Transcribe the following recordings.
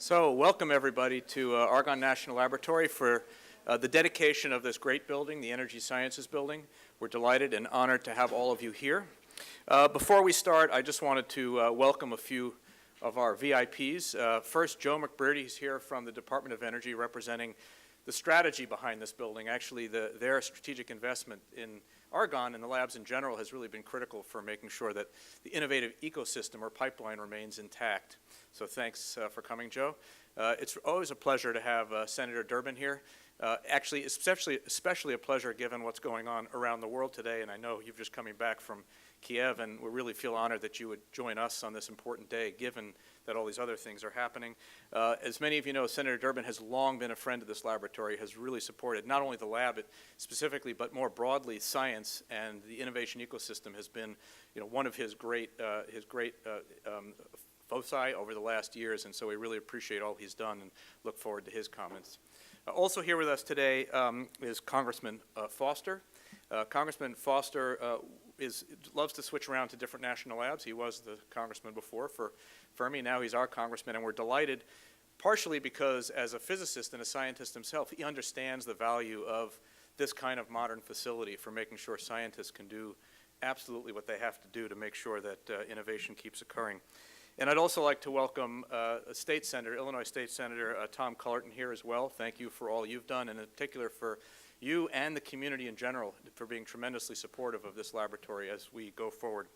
So welcome everybody to Argonne National Laboratory for the dedication of this great building, the Energy Sciences Building. We're delighted and honored to have all of you here. Before we start, I just wanted to welcome a few of our VIPs. First, Joe McBurdy is here from the Department of Energy representing the strategy behind this building. Actually, their strategic investment in Argonne and the labs in general has really been critical for making sure that the innovative ecosystem or pipeline remains intact. So thanks for coming, Joe. It's always a pleasure to have Senator Durbin here. Actually, especially a pleasure given what's going on around the world today, and I know you're just coming back from Kiev, and we really feel honored that you would join us on this important day, given that all these other things are happening. As many of you know, Senator Durbin has long been a friend of this laboratory, has really supported not only the lab specifically, but more broadly science, and the innovation ecosystem has been, one of his great foci over the last years, and so we really appreciate all he's done and look forward to his comments. Also here with us today is Congressman Foster. Congressman Foster loves to switch around to different national labs. He was the congressman before for Fermi. Now he's our congressman, and we're delighted, partially because as a physicist and a scientist himself, he understands the value of this kind of modern facility for making sure scientists can do absolutely what they have to do to make sure that innovation keeps occurring. And I'd also like to welcome Illinois State Senator Tom Cullerton here as well. Thank you for all you've done, and in particular for you and the community in general for being tremendously supportive of this laboratory as we go forward.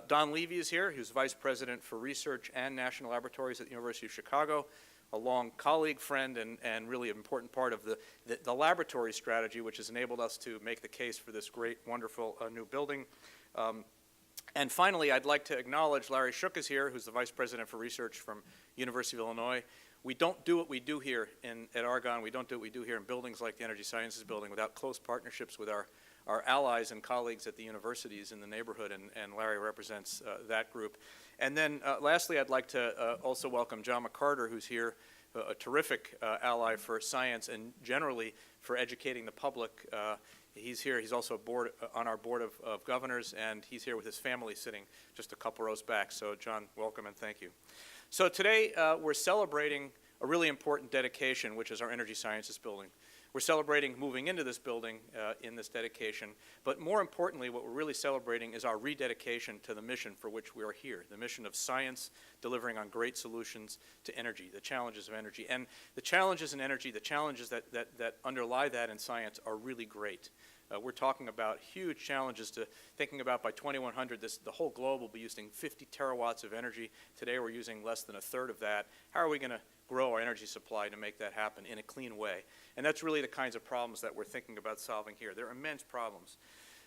Don Levy is here, who's Vice President for Research and National Laboratories at the University of Chicago, a long colleague, friend, and really an important part of the laboratory strategy, which has enabled us to make the case for this great, wonderful new building. And finally, I'd like to acknowledge Larry Shook is here, who's the Vice President for Research from University of Illinois. We don't do what we do here at Argonne. We don't do what we do here in buildings like the Energy Sciences Building without close partnerships with our allies and colleagues at the universities in the neighborhood, and Larry represents that group. And then lastly, I'd like to also welcome John Mccarter, who's here, a terrific ally for science and generally for educating the public. He's here. He's also on our board of governors, and he's here with his family sitting just a couple rows back. So, John, welcome and thank you. So today we're celebrating a really important dedication, which is our Energy Sciences Building. We're celebrating moving into this building in this dedication, but more importantly, what we're really celebrating is our rededication to the mission for which we are here, the mission of science delivering on great solutions to energy, the challenges of energy. And the challenges in energy, the challenges that underlie that in science are really great. We're talking about huge challenges to thinking about by 2100, the whole globe will be using 50 terawatts of energy. Today we're using less than a third of that. How are we going to grow our energy supply to make that happen in a clean way? And that's really the kinds of problems that we're thinking about solving here. They're immense problems.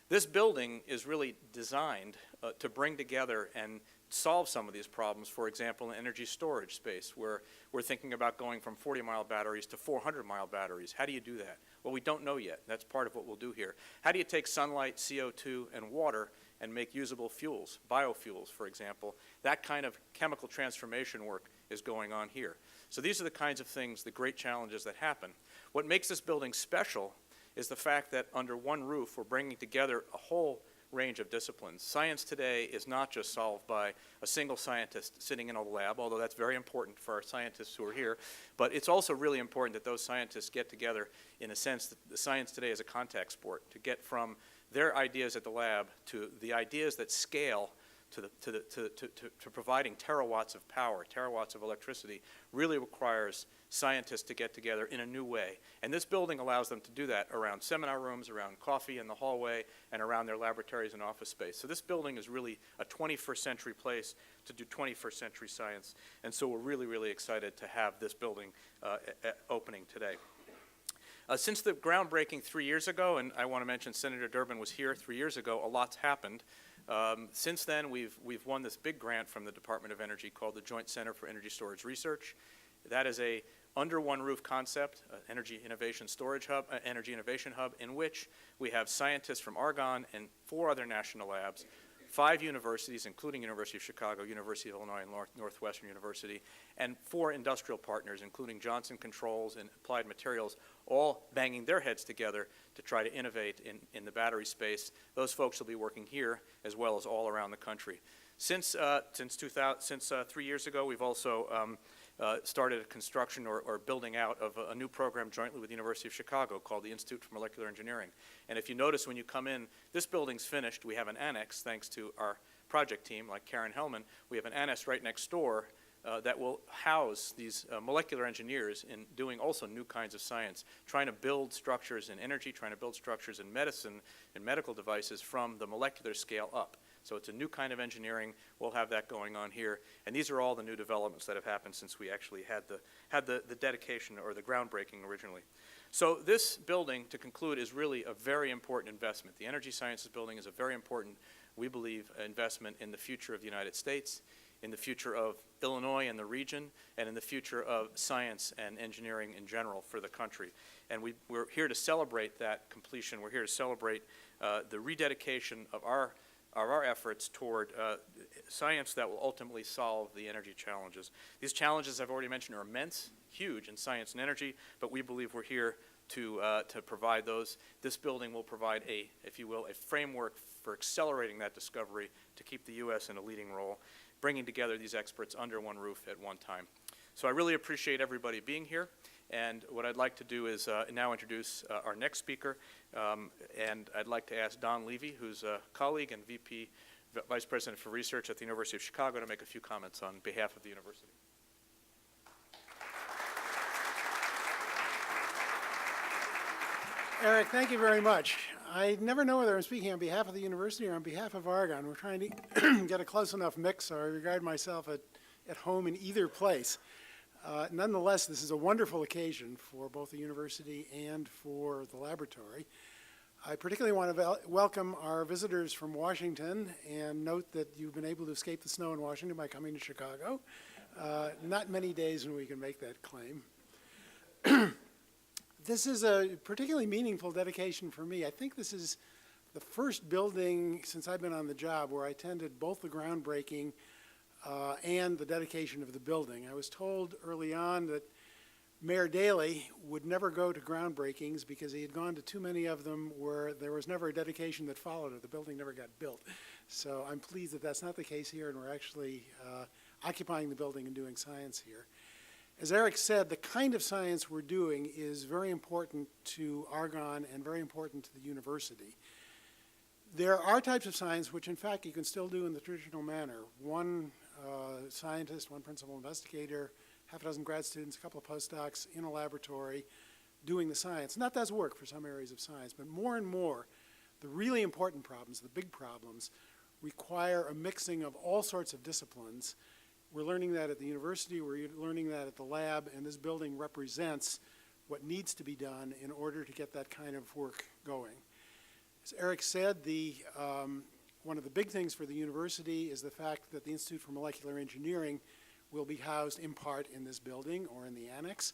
This building is really designed to bring together and solve some of these problems. For example, in energy storage space, where we're thinking about going from 40-mile batteries to 400-mile batteries. How do you do that? Well, we don't know yet. That's part of what we'll do here. How do you take sunlight, CO2, and water and make usable fuels, biofuels, for example? That kind of chemical transformation work is going on here. So these are the kinds of things, the great challenges that happen. What makes this building special is the fact that under one roof we're bringing together a whole range of disciplines. Science today is not just solved by a single scientist sitting in a lab, although that's very important for our scientists who are here, but it's also really important that those scientists get together in a sense that the science today is a contact sport, to get from their ideas at the lab to the ideas that scale to providing terawatts of power, terawatts of electricity, really requires scientists to get together in a new way. And this building allows them to do that around seminar rooms, around coffee in the hallway, and around their laboratories and office space. So this building is really a 21st century place to do 21st century science. And so we're really, really excited to have this building opening today. Since the groundbreaking 3 years ago, and I want to mention Senator Durbin was here 3 years ago, a lot's happened. Since then, we've won this big grant from the Department of Energy called the Joint Center for Energy Storage Research. That is a under one roof concept, energy innovation storage hub, energy innovation hub, in which we have scientists from Argonne and 4 other national labs, 5 universities, including University of Chicago, University of Illinois, and Northwestern University, and 4 industrial partners, including Johnson Controls and Applied Materials, all banging their heads together to try to innovate in the battery space. Those folks will be working here as well as all around the country. Since 3 years ago, we've also started a construction or building out of a new program jointly with the University of Chicago called the Institute for Molecular Engineering. And if you notice when you come in, this building's finished. We have an annex, thanks to our project team, like Karen Hellman. We have an annex right next door that will house these molecular engineers in doing also new kinds of science, trying to build structures in energy, trying to build structures in medicine and medical devices from the molecular scale up. So it's a new kind of engineering. We'll have that going on here. And these are all the new developments that have happened since we actually had the dedication or the groundbreaking originally. So this building, to conclude, is really a very important investment. The Energy Sciences Building is a very important, we believe, investment in the future of the United States, in the future of Illinois and the region, and in the future of science and engineering in general for the country. And we're here to celebrate that completion. We're here to celebrate the rededication of our efforts toward science that will ultimately solve the energy challenges. These challenges I've already mentioned are immense, huge in science and energy, but we believe we're here to provide those. This building will provide if you will, a framework for accelerating that discovery to keep the U.S. in a leading role, bringing together these experts under one roof at one time. So I really appreciate everybody being here. And what I'd like to do is now introduce our next speaker. And I'd like to ask Don Levy, who's a colleague and Vice President for Research at the University of Chicago, to make a few comments on behalf of the university. Eric, thank you very much. I never know whether I'm speaking on behalf of the university or on behalf of Argonne. We're trying to get a close enough mix, so I regard myself at home in either place. Nonetheless, this is a wonderful occasion for both the university and for the laboratory. I particularly want to welcome our visitors from Washington and note that you've been able to escape the snow in Washington by coming to Chicago. Not many days when we can make that claim. This is a particularly meaningful dedication for me. I think this is the first building since I've been on the job where I attended both the groundbreaking and the dedication of the building. I was told early on that Mayor Daley would never go to groundbreakings because he had gone to too many of them where there was never a dedication that followed it. The building never got built. So I'm pleased that that's not the case here, and we're actually occupying the building and doing science here. As Eric said, the kind of science we're doing is very important to Argonne and very important to the university. There are types of science which, in fact, you can still do in the traditional manner. One scientist, one principal investigator, half a dozen grad students, a couple of postdocs in a laboratory doing the science. And that does work for some areas of science, but more and more, the really important problems, the big problems, require a mixing of all sorts of disciplines. We're learning that at the university, we're learning that at the lab, and this building represents what needs to be done in order to get that kind of work going. As Eric said, one of the big things for the university is the fact that the Institute for Molecular Engineering will be housed in part in this building or in the annex.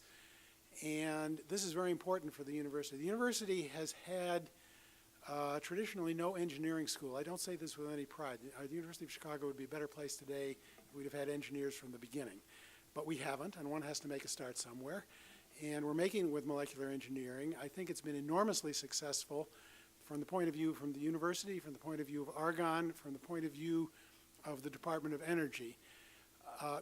And this is very important for the university. The university has had traditionally no engineering school. I don't say this with any pride. The University of Chicago would be a better place today if we'd have had engineers from the beginning. But we haven't, and one has to make a start somewhere. And we're making it with molecular engineering. I think it's been enormously successful from the point of view from the university, from the point of view of Argonne, from the point of view of the Department of Energy.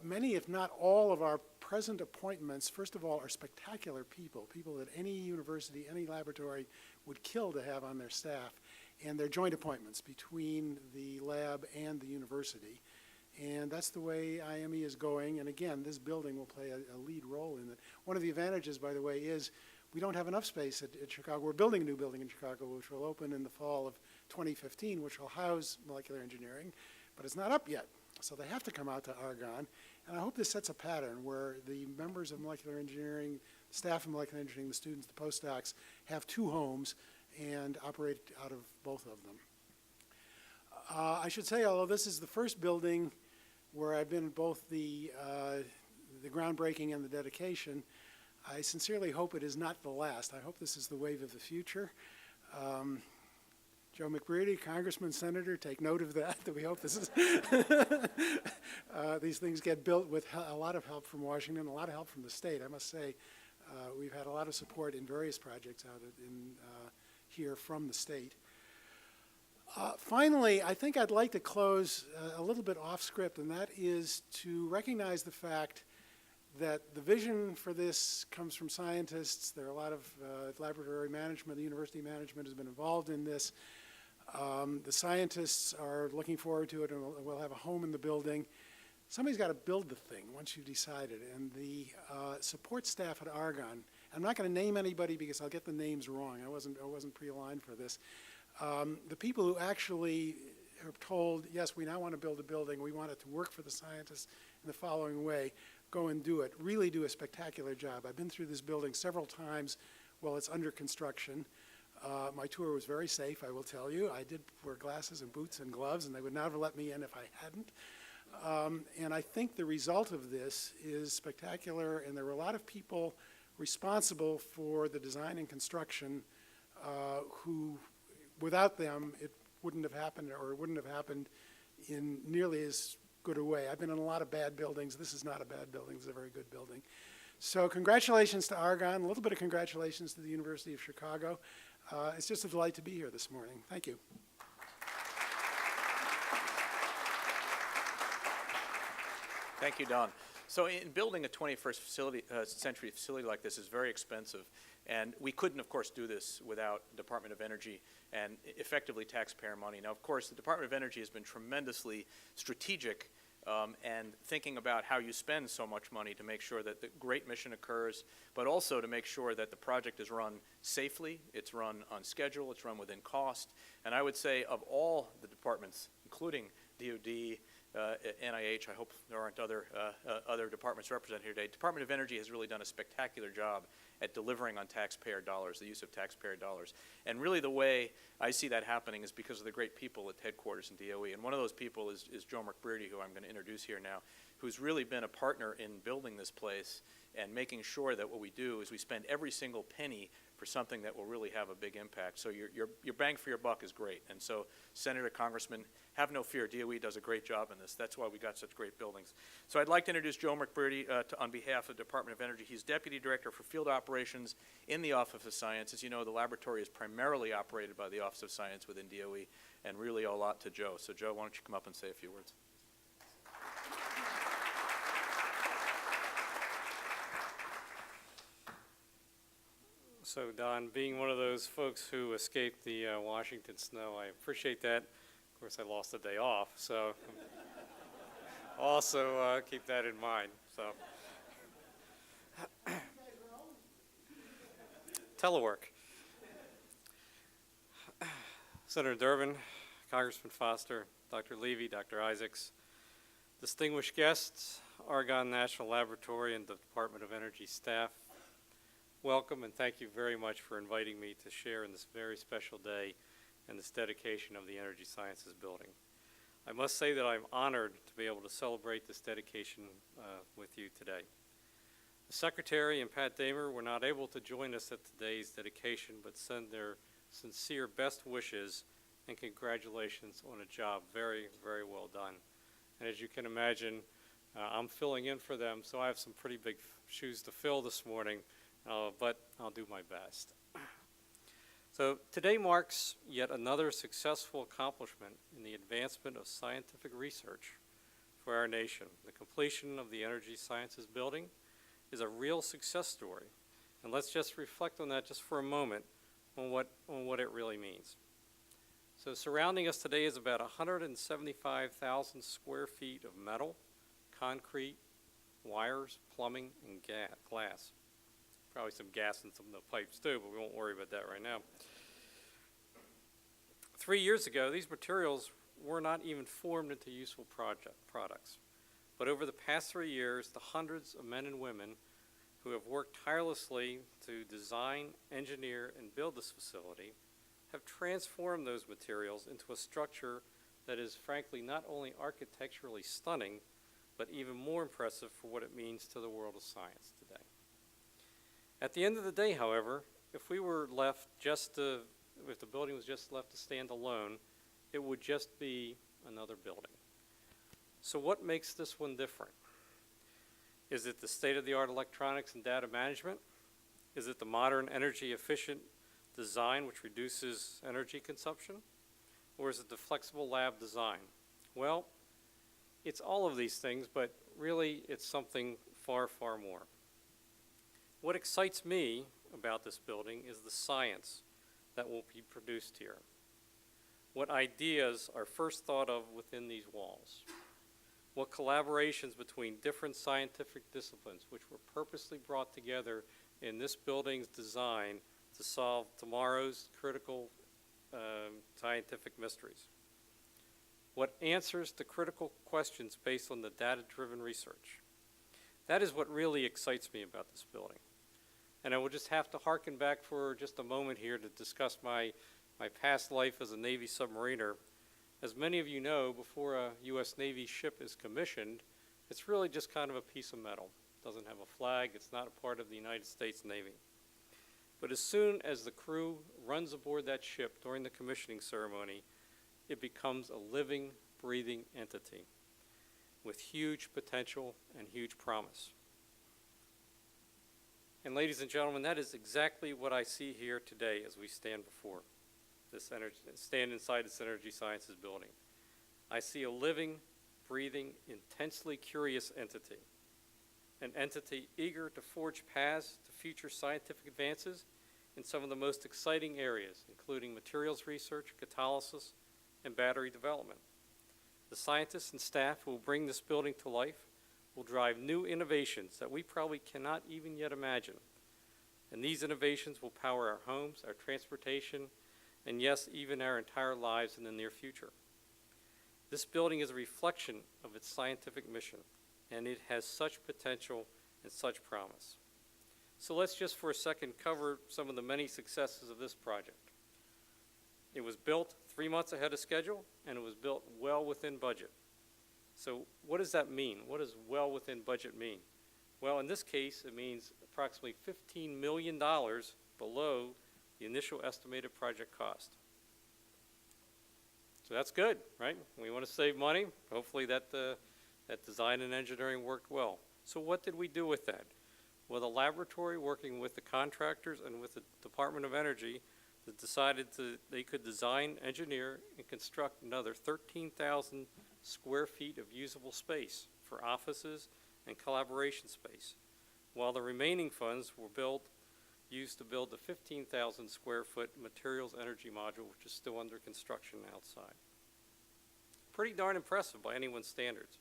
Many, if not all, of our present appointments, first of all, are spectacular people that any university, any laboratory would kill to have on their staff, and they're joint appointments between the lab and the university. And that's the way IME is going, and again, this building will play a lead role in it. One of the advantages, by the way, is we don't have enough space at Chicago. We're building a new building in Chicago, which will open in the fall of 2015, which will house molecular engineering, but it's not up yet. So they have to come out to Argonne, and I hope this sets a pattern where the members of molecular engineering, staff of molecular engineering, the students, the postdocs, have two homes and operate out of both of them. I should say, although this is the first building where I've been at both the groundbreaking and the dedication, I sincerely hope it is not the last. I hope this is the wave of the future. Joe McBreedy, Congressman, Senator, take note of that we hope this is these things get built with a lot of help from Washington, a lot of help from the state. I must say, we've had a lot of support in various projects out here from the state. Finally, I think I'd like to close a little bit off script, and that is to recognize the fact that the vision for this comes from scientists. There are a lot of laboratory management, the university management has been involved in this. The scientists are looking forward to it, and we'll have a home in the building. Somebody's got to build the thing once you've decided, and the support staff at Argonne, I'm not going to name anybody because I'll get the names wrong. I wasn't pre-aligned for this. The people who actually are told, yes, we now want to build a building, we want it to work for the scientists in the following way, go and do it, really do a spectacular job. I've been through this building several times while it's under construction. My tour was very safe, I will tell you. I did wear glasses and boots and gloves, and they would never let me in if I hadn't. And I think the result of this is spectacular, and there were a lot of people responsible for the design and construction who, without them, it wouldn't have happened, or it wouldn't have happened in nearly as good a way. I've been in a lot of bad buildings. This is not a bad building. It's a very good building. So congratulations to Argonne. A little bit of congratulations to the University of Chicago. It's just a delight to be here this morning. Thank you. Thank you, Don. So in building a 21st century facility like this is very expensive, and we couldn't, of course, do this without Department of Energy and effectively taxpayer money. Now, of course, the Department of Energy has been tremendously strategic and thinking about how you spend so much money to make sure that the great mission occurs, but also to make sure that the project is run safely, it's run on schedule, it's run within cost. And I would say of all the departments, including DOD, NIH, I hope there aren't other departments represented here today. Department of Energy has really done a spectacular job at delivering on taxpayer dollars, the use of taxpayer dollars. And really the way I see that happening is because of the great people at headquarters in DOE. And one of those people is Joe Mccarter, who I'm going to introduce here now, who's really been a partner in building this place and making sure that what we do is we spend every single penny for something that will really have a big impact. So your bang for your buck is great. And so, Senator, Congressman, have no fear. DOE does a great job in this. That's why we got such great buildings. So I'd like to introduce Joe Mccarter on behalf of the Department of Energy. He's Deputy Director for Field Operations in the Office of Science. As you know, the laboratory is primarily operated by the Office of Science within DOE, and really a lot to Joe. So Joe, why don't you come up and say a few words? So, Don, being one of those folks who escaped the Washington snow, I appreciate that. Of course, I lost a day off, so also keep that in mind. So, telework. Senator Durbin, Congressman Foster, Dr. Levy, Dr. Isaacs, distinguished guests, Argonne National Laboratory and the Department of Energy staff, welcome, and thank you very much for inviting me to share in this very special day and this dedication of the Energy Sciences Building. I must say that I'm honored to be able to celebrate this dedication with you today. The Secretary and Pat Damer were not able to join us at today's dedication, but send their sincere best wishes and congratulations on a job very, very well done. And as you can imagine, I'm filling in for them, so I have some pretty big shoes to fill this morning. But I'll do my best. So today marks yet another successful accomplishment in the advancement of scientific research for our nation. The completion of the Energy Sciences Building is a real success story. And let's just reflect on that just for a moment on what it really means. So surrounding us today is about 175,000 square feet of metal, concrete, wires, plumbing, and glass. Probably some gas in some of the pipes too, but we won't worry about that right now. 3 years ago, these materials were not even formed into useful products. But over the past 3 years, the hundreds of men and women who have worked tirelessly to design, engineer, and build this facility have transformed those materials into a structure that is frankly not only architecturally stunning, but even more impressive for what it means to the world of science today. At the end of the day, however, if we were left if the building was just left to stand alone, it would just be another building. So what makes this one different? Is it the state-of-the-art electronics and data management? Is it the modern energy-efficient design which reduces energy consumption? Or is it the flexible lab design? Well, it's all of these things, but really it's something far, far more. What excites me about this building is the science that will be produced here. What ideas are first thought of within these walls? What collaborations between different scientific disciplines, which were purposely brought together in this building's design to solve tomorrow's critical scientific mysteries? What answers to critical questions based on the data-driven research? That is what really excites me about this building. And I will just have to harken back for just a moment here to discuss my past life as a Navy submariner. As many of you know, before a U.S. Navy ship is commissioned, it's really just kind of a piece of metal. It doesn't have a flag. It's not a part of the United States Navy. But as soon as the crew runs aboard that ship during the commissioning ceremony, it becomes a living, breathing entity with huge potential and huge promise. And ladies and gentlemen, that is exactly what I see here today as we stand before stand inside this Energy Sciences building. I see a living, breathing, intensely curious entity, an entity eager to forge paths to future scientific advances in some of the most exciting areas, including materials research, catalysis, and battery development. The scientists and staff who will bring this building to life will drive new innovations that we probably cannot even yet imagine. And these innovations will power our homes, our transportation, and yes, even our entire lives in the near future. This building is a reflection of its scientific mission, and it has such potential and such promise. So let's just for a second cover some of the many successes of this project. It was built 3 months ahead of schedule, and it was built well within budget. So what does that mean? What does well within budget mean? Well, in this case, it means approximately $15 million below the initial estimated project cost. So that's good, right? We want to save money. Hopefully that design and engineering worked well. So what did we do with that? Well, the laboratory, working with the contractors and with the Department of Energy, decided they could design, engineer, and construct another 13,000 square feet of usable space for offices and collaboration space, while the remaining funds were used to build the 15,000 square foot materials energy module, which is still under construction outside. Pretty darn impressive by anyone's standards.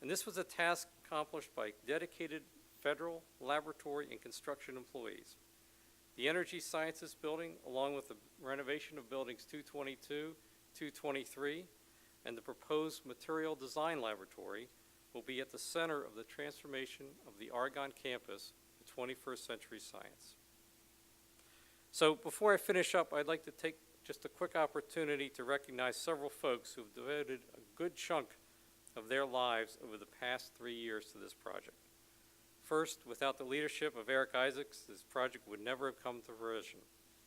And this was a task accomplished by dedicated federal laboratory and construction employees. The Energy Sciences building, along with the renovation of buildings 222, 223, and the proposed material design laboratory, will be at the center of the transformation of the Argonne campus to 21st century science. So before I finish up, I'd like to take just a quick opportunity to recognize several folks who have devoted a good chunk of their lives over the past 3 years to this project. First, without the leadership of Eric Isaacs, this project would never have come to fruition.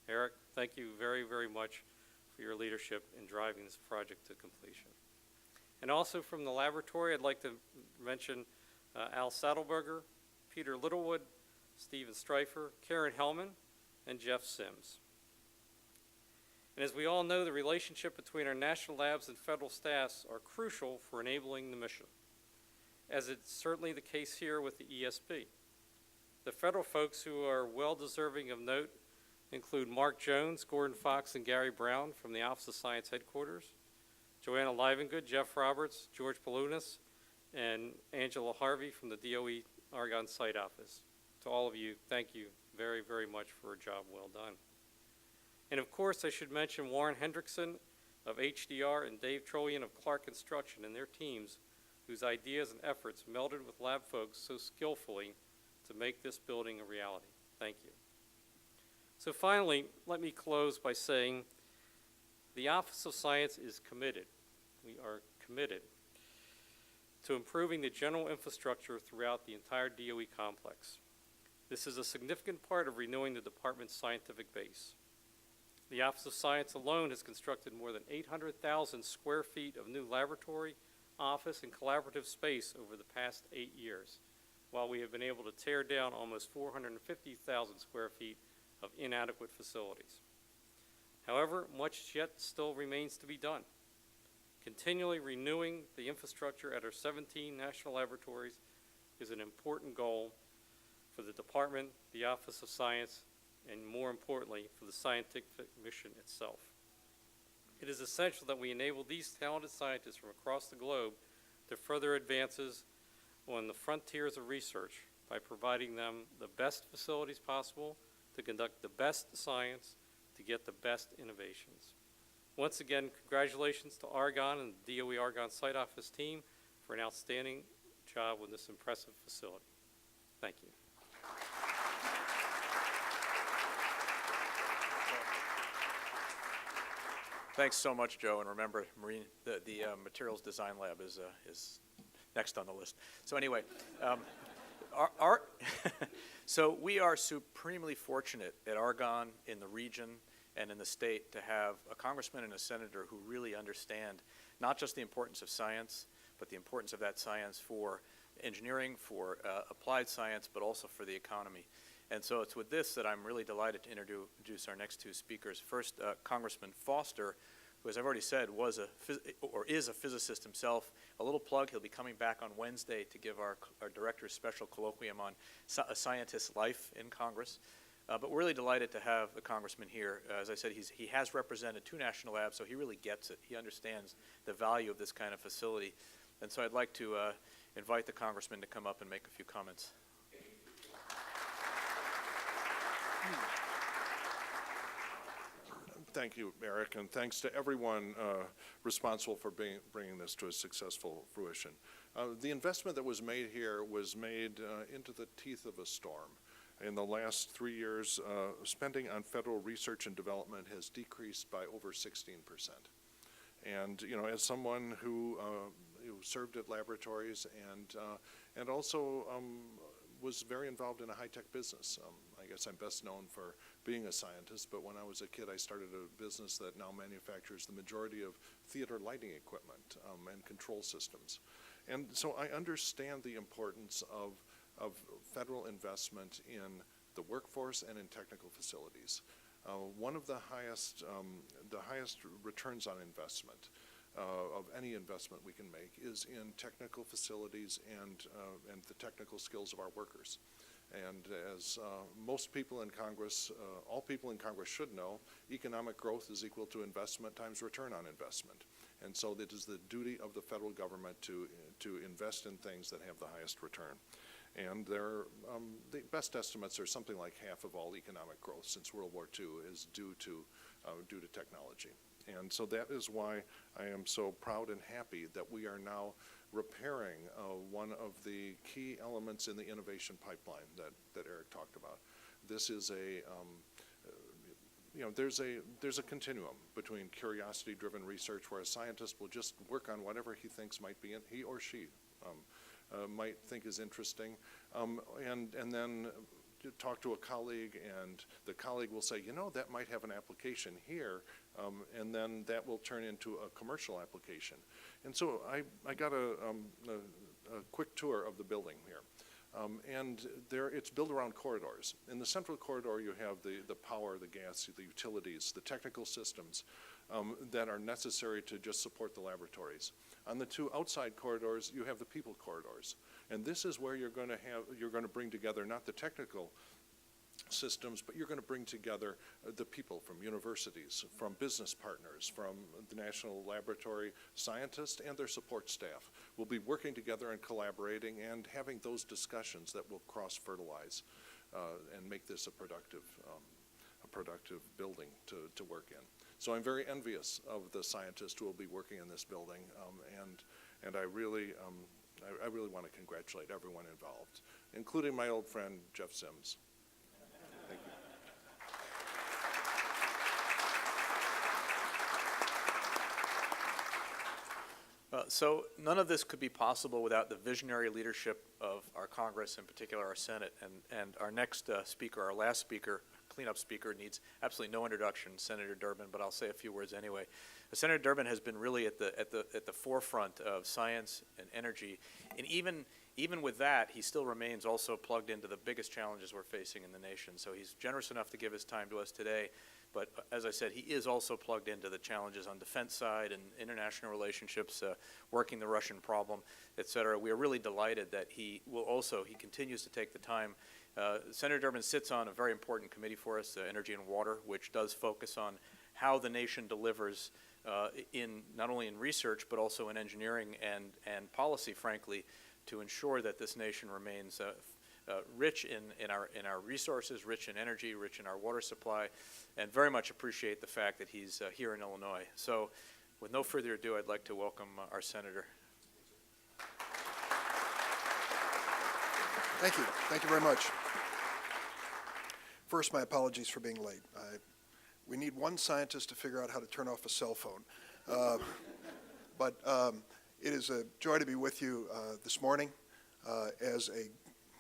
Eric, thank you very, very much for your leadership in driving this project to completion. And also from the laboratory, I'd like to mention Al Saddleberger, Peter Littlewood, Stephen Streifer, Karen Hellman, and Jeff Sims. And as we all know, the relationship between our national labs and federal staffs are crucial for enabling the mission, as it's certainly the case here with the ESB. The federal folks who are well-deserving of note include Mark Jones, Gordon Fox, and Gary Brown from the Office of Science Headquarters, Joanna Livengood, Jeff Roberts, George Palunas, and Angela Harvey from the DOE Argonne Site Office. To all of you, thank you very, very much for a job well done. And of course, I should mention Warren Hendrickson of HDR and Dave Trollian of Clark Construction and their teams, whose ideas and efforts melded with lab folks so skillfully to make this building a reality. Thank you. So finally, let me close by saying the Office of Science is committed. We are committed to improving the general infrastructure throughout the entire DOE complex. This is a significant part of renewing the department's scientific base. The Office of Science alone has constructed more than 800,000 square feet of new laboratory, office, and collaborative space over the past 8 years, while we have been able to tear down almost 450,000 square feet of inadequate facilities. However, much yet still remains to be done. Continually renewing the infrastructure at our 17 national laboratories is an important goal for the department, the Office of Science, and more importantly, for the scientific mission itself. It is essential that we enable these talented scientists from across the globe to further advances on the frontiers of research by providing them the best facilities possible to conduct the best science, to get the best innovations. Once again, congratulations to Argonne and the DOE Argonne Site Office team for an outstanding job with this impressive facility. Thank you. Thanks so much, Joe, and remember, the Materials Design Lab is next on the list. So anyway, so we are supremely fortunate at Argonne, in the region, and in the state to have a congressman and a senator who really understand not just the importance of science, but the importance of that science for engineering, for applied science, but also for the economy. And so it's with this that I'm really delighted to introduce our next two speakers. First, Congressman Foster, who, as I've already said, is a physicist himself. A little plug, he'll be coming back on Wednesday to give our director's special colloquium on a scientist's life in Congress. But we're really delighted to have the congressman here. As I said, he has represented 2 national labs, so he really gets it. He understands the value of this kind of facility. And so I'd like to invite the congressman to come up and make a few comments. Thank you, Eric, and thanks to everyone responsible for bringing this to a successful fruition. The investment that was made here was made into the teeth of a storm. In the last 3 years, spending on federal research and development has decreased by over 16%. And, you know, as someone who served at laboratories and also was very involved in a high-tech business. I guess I'm best known for being a scientist, but when I was a kid, I started a business that now manufactures the majority of theater lighting equipment and control systems. And so I understand the importance of federal investment in the workforce and in technical facilities. One of the highest returns on investment of any investment we can make is in technical facilities and the technical skills of our workers. And as most people in Congress, all people in Congress should know, economic growth is equal to investment times return on investment. And so it is the duty of the federal government to invest in things that have the highest return. And the best estimates are something like half of all economic growth since World War II is due to technology. And so that is why I am so proud and happy that we are now repairing one of the key elements in the innovation pipeline that Eric talked about. This is there's a continuum between curiosity-driven research where a scientist will just work on whatever he thinks might be, he or she might think is interesting, and then talk to a colleague, and the colleague will say, you know, that might have an application here, and then that will turn into a commercial application. And so I got a quick tour of the building here. And it's built around corridors. In the central corridor, you have the power, the gas, the utilities, the technical systems that are necessary to just support the laboratories. On the 2 outside corridors, you have the people corridors. And this is where you're going to bring together not the technical systems, but you're going to bring together the people from universities, from business partners, from the National Laboratory scientists and their support staff. We'll be working together and collaborating and having those discussions that will cross-fertilize and make this a productive building to work in. So I'm very envious of the scientists who will be working in this building, and I really want to congratulate everyone involved, including my old friend Jeff Sims. Thank you. So none of this could be possible without the visionary leadership of our Congress, in particular our Senate. And our next speaker, our last speaker, cleanup speaker, needs absolutely no introduction, Senator Durbin, but I'll say a few words anyway. Senator Durbin has been really at the forefront of science and energy, and even with that, he still remains also plugged into the biggest challenges we're facing in the nation. So he's generous enough to give his time to us today But as I said, he is also plugged into the challenges on defense side and international relationships, working the Russian problem, et cetera. We are really delighted that he continues to take the time. Senator Durbin sits on a very important committee for us, Energy and Water, which does focus on how the nation delivers not only in research, but also in engineering and policy, frankly, to ensure that this nation remains rich in our resources, rich in energy, rich in our water supply, and very much appreciate the fact that he's here in Illinois. So with no further ado, I'd like to welcome our Senator. Thank you. Thank you very much. First, my apologies for being late. We need one scientist to figure out how to turn off a cell phone. But it is a joy to be with you this morning. As a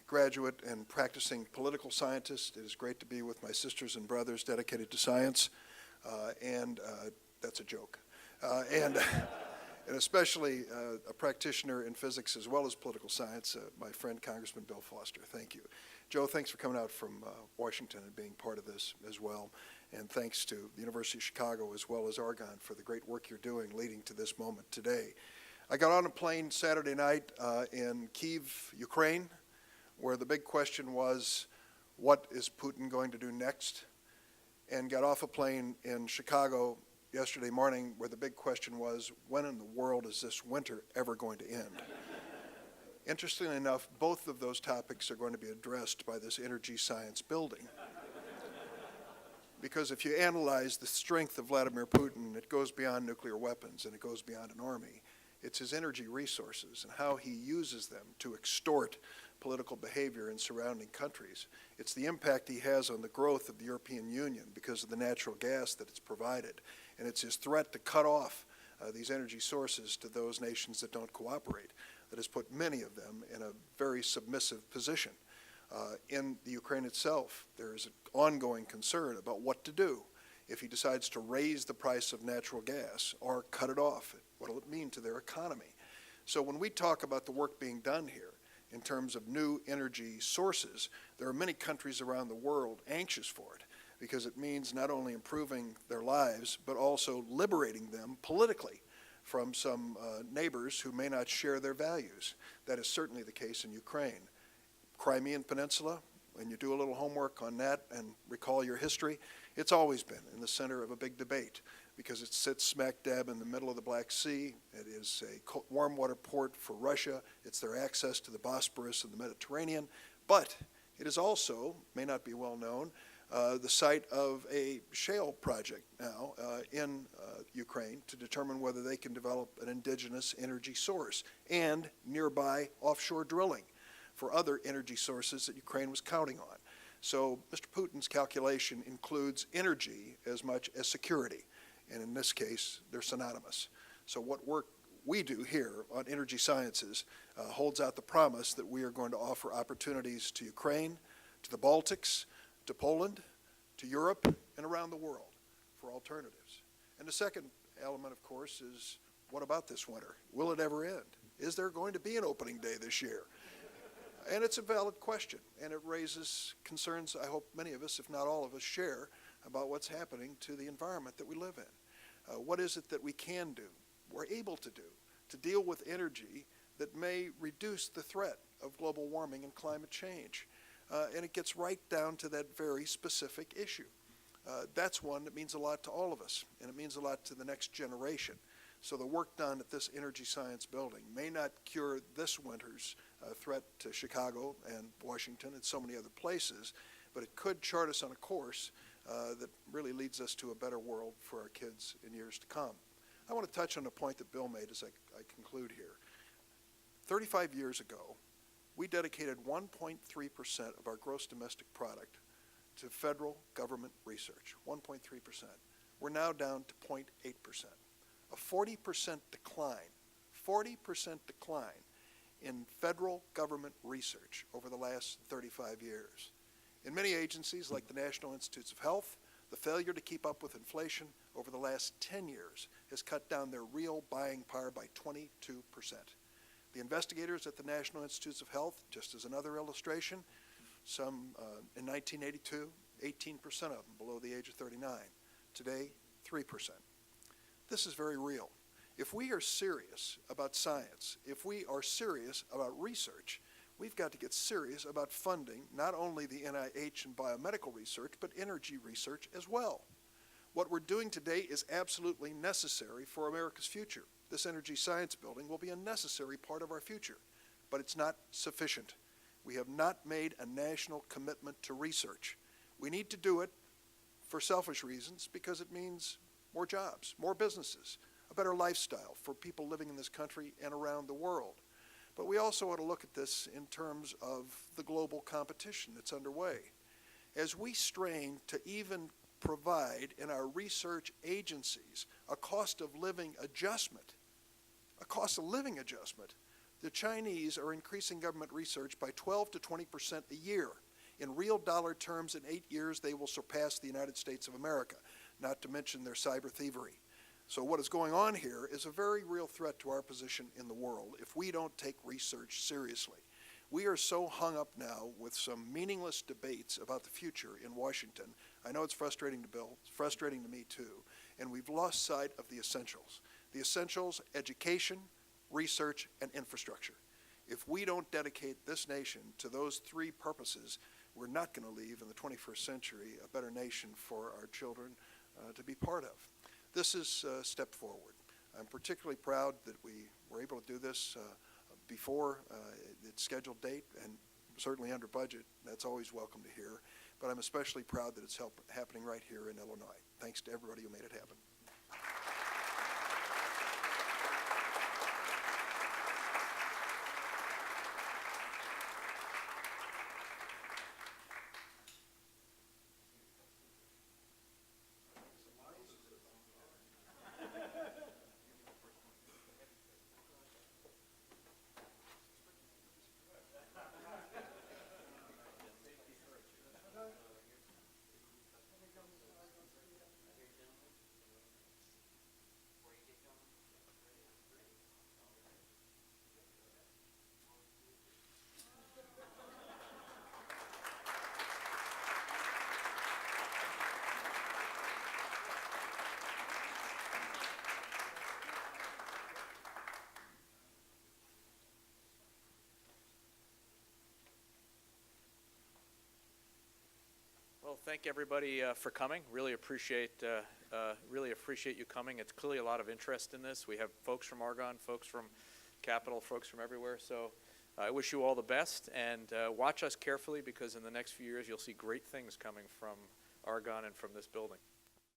graduate and practicing political scientist, it is great to be with my sisters and brothers dedicated to science, and that's a joke. And especially a practitioner in physics as well as political science, my friend Congressman Bill Foster. Thank you. Joe, thanks for coming out from Washington and being part of this as well. And thanks to the University of Chicago as well as Argonne for the great work you're doing leading to this moment today. I got on a plane Saturday night in Kyiv, Ukraine, where the big question was, what is Putin going to do next? And got off a plane in Chicago yesterday morning where the big question was, when in the world is this winter ever going to end? Interestingly enough, both of those topics are going to be addressed by this energy science building. Because if you analyze the strength of Vladimir Putin, it goes beyond nuclear weapons and it goes beyond an army. It's his energy resources and how he uses them to extort political behavior in surrounding countries. It's the impact he has on the growth of the European Union because of the natural gas that it's provided. And it's his threat to cut off these energy sources to those nations that don't cooperate that has put many of them in a very submissive position. In the Ukraine itself, there is an ongoing concern about what to do if he decides to raise the price of natural gas or cut it off. What will it mean to their economy? So when we talk about the work being done here in terms of new energy sources, there are many countries around the world anxious for it because it means not only improving their lives, but also liberating them politically from some neighbors who may not share their values. That is certainly the case in Ukraine. Crimean Peninsula, when you do a little homework on that and recall your history, it's always been in the center of a big debate because it sits smack dab in the middle of the Black Sea. It is a warm water port for Russia. It's their access to the Bosporus and the Mediterranean. But it is also, may not be well known, the site of a shale project now in Ukraine to determine whether they can develop an indigenous energy source and nearby offshore drilling for other energy sources that Ukraine was counting on. So Mr. Putin's calculation includes energy as much as security, and in this case, they're synonymous. So what work we do here on energy sciences holds out the promise that we are going to offer opportunities to Ukraine, to the Baltics, to Poland, to Europe, and around the world for alternatives. And the second element, of course, is what about this winter? Will it ever end? Is there going to be an opening day this year? And it's a valid question, and it raises concerns I hope many of us, if not all of us, share about what's happening to the environment that we live in. What is it that we can do, we're able to do, to deal with energy that may reduce the threat of global warming and climate change? And it gets right down to that very specific issue. That's one that means a lot to all of us, and it means a lot to the next generation. So the work done at this energy science building may not cure this winter's threat to Chicago and Washington and so many other places, but it could chart us on a course that really leads us to a better world for our kids in years to come. I want to touch on a point that Bill made as I conclude here. 35 years ago, we dedicated 1.3% of our gross domestic product to federal government research, 1.3%. We're now down to 0.8%. A 40% decline in federal government research over the last 35 years. In many agencies like the National Institutes of Health, the failure to keep up with inflation over the last 10 years has cut down their real buying power by 22%. The investigators at the National Institutes of Health, just as another illustration, some in 1982, 18% of them below the age of 39. Today, 3%. This is very real. If we are serious about science, if we are serious about research, we've got to get serious about funding not only the NIH and biomedical research, but energy research as well. What we're doing today is absolutely necessary for America's future. This energy science building will be a necessary part of our future, but it's not sufficient. We have not made a national commitment to research. We need to do it for selfish reasons because it means more jobs, more businesses, a better lifestyle for people living in this country and around the world. But we also ought to look at this in terms of the global competition that's underway. As we strain to even provide in our research agencies a cost of living adjustment, the Chinese are increasing government research by 12 to 20% a year. In real dollar terms, in 8 years, they will surpass the United States of America, not to mention their cyber thievery. So what is going on here is a very real threat to our position in the world if we don't take research seriously. We are so hung up now with some meaningless debates about the future in Washington. I know it's frustrating to Bill, it's frustrating to me too, and we've lost sight of the essentials. The essentials, education, research, and infrastructure. If we don't dedicate this nation to those three purposes, we're not going to leave in the 21st century a better nation for our children to be part of. This is a step forward. I'm particularly proud that we were able to do this before its scheduled date and certainly under budget. That's always welcome to hear. But I'm especially proud that it's happening right here in Illinois. Thanks to everybody who made it happen. Well, thank everybody for coming. Really appreciate you coming. It's clearly a lot of interest in this. We have folks from Argonne, folks from Capitol, folks from everywhere. So I wish you all the best, and watch us carefully because in the next few years you'll see great things coming from Argonne and from this building.